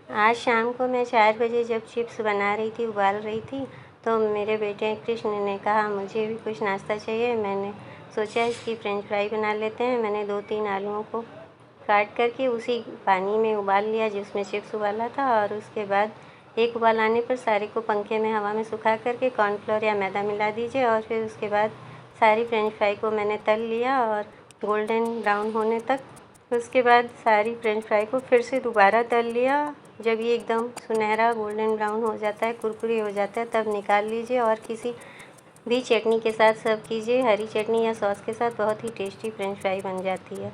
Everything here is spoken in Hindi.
आज शाम को मैं 4 बजे जब चिप्स बना रही थी, उबाल रही थी, तो मेरे बेटे कृष्ण ने कहा मुझे भी कुछ नाश्ता चाहिए। मैंने सोचा इसकी फ्रेंच फ्राई बना लेते हैं। मैंने 2-3 आलूओं को काट करके उसी पानी में उबाल लिया जिसमें चिप्स उबाला था, और उसके बाद एक उबाल आने पर सारे को पंखे में हवा में सुखा करके कॉर्नफ्लोर या मैदा मिला दीजिए, और फिर उसके बाद सारी फ्रेंच फ्राई को मैंने तल लिया और गोल्डन ब्राउन होने तक। उसके बाद सारी फ्रेंच फ्राई को फिर से दोबारा तल लिया। जब ये एकदम सुनहरा गोल्डन ब्राउन हो जाता है, कुरकुरी हो जाता है, तब निकाल लीजिए और किसी भी चटनी के साथ सर्व कीजिए। हरी चटनी या सॉस के साथ बहुत ही टेस्टी फ्रेंच फ्राई बन जाती है।